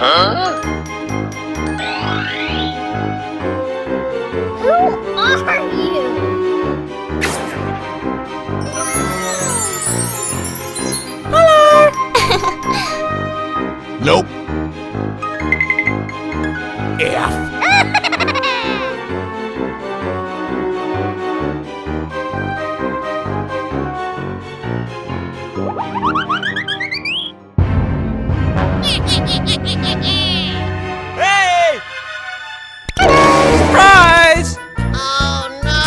Huh? Who are you? Hello! Nope. F. Hey! Surprise! Oh no!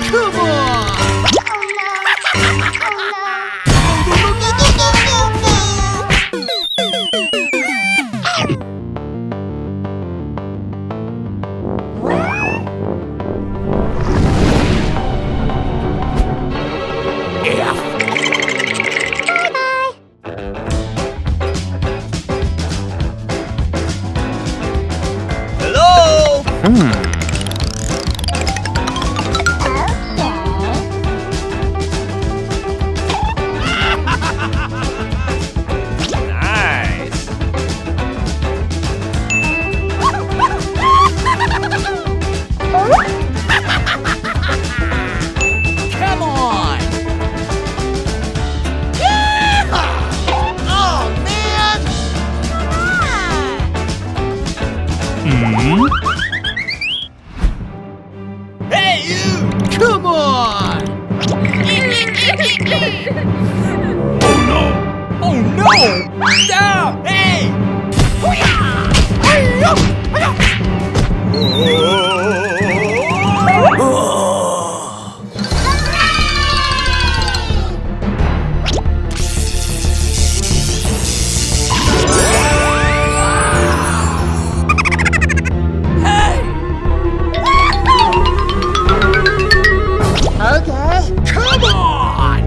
Come on! Hello! Nice! Come on! Oh man! Hey, you! Come on! Oh no! Oh no! Stop! Hey! Okay. Come on!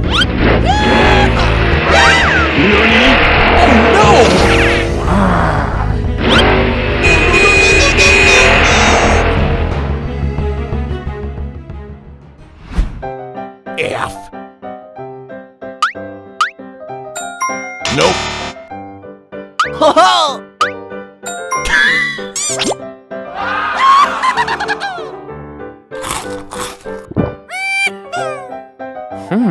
F. Nope. Oh Oh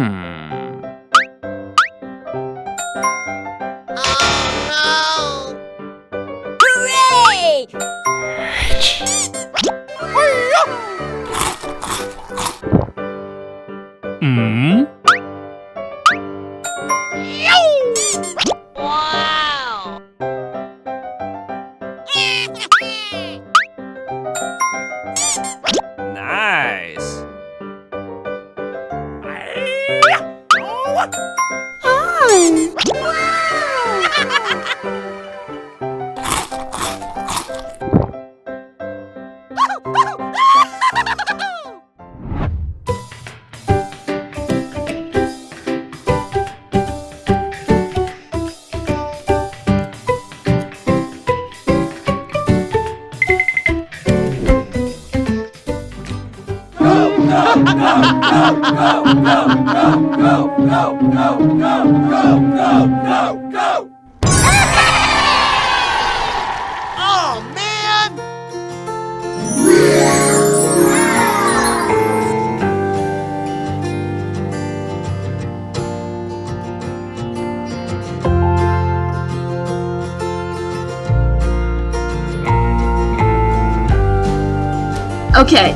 no! Hooray! Wow! Nice! Oh man! Okay.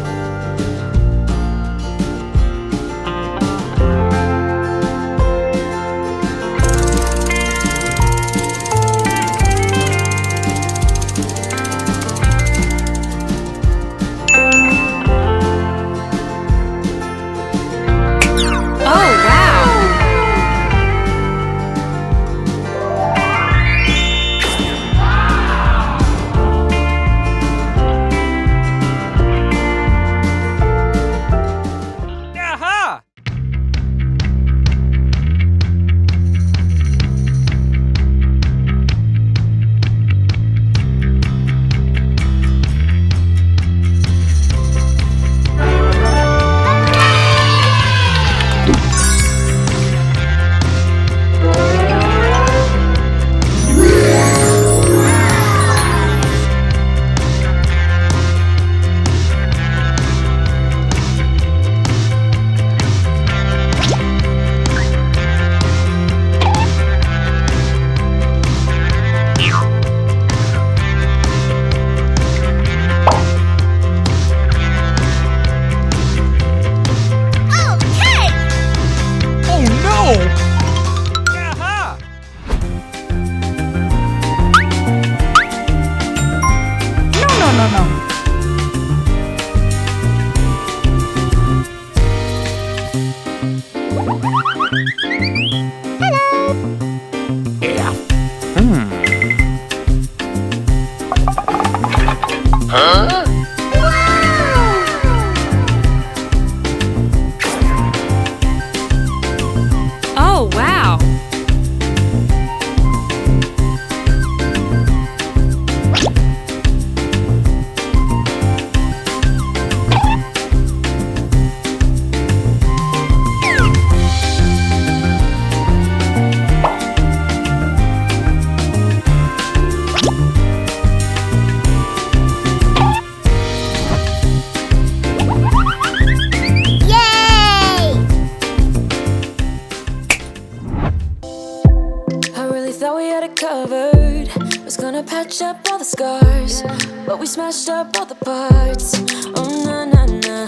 thought we had it covered. Was gonna patch up all the scars, but we smashed up all the parts. Oh na na na.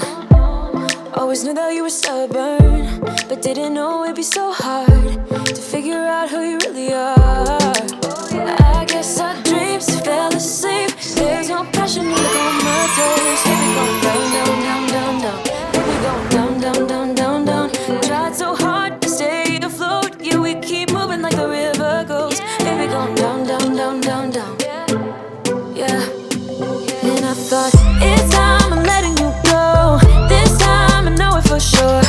Always knew that you were stubborn, but didn't know it'd be so hard to figure out who you really are. I guess our dreams fell asleep. There's no passion in the comatose. Here we go down, down, down, down, down. Here we go down, down, down, down, down. Tried so hard to stay afloat, yeah, we keep moving like the river goes. Here we go down, down, down, down, down. Yeah. And I thought, it's time I'm letting you go. This time I know it for sure.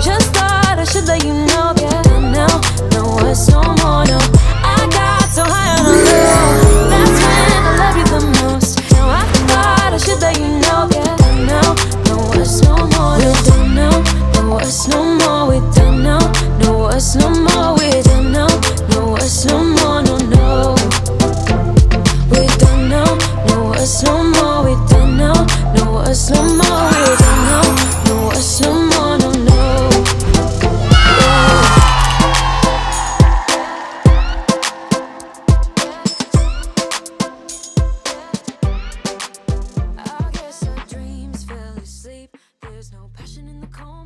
Just thought I should let you know that now, no, it's no more, no. I got so high on a low. That's when I love you the most. Now I thought I should let you know that now, no, it's no more, we're done now. No, it's no more, we're done now. No, it's no more, we're done now. No, it's no more, no, no. We're done now. No, it's no more, we're done now. No, it's no more.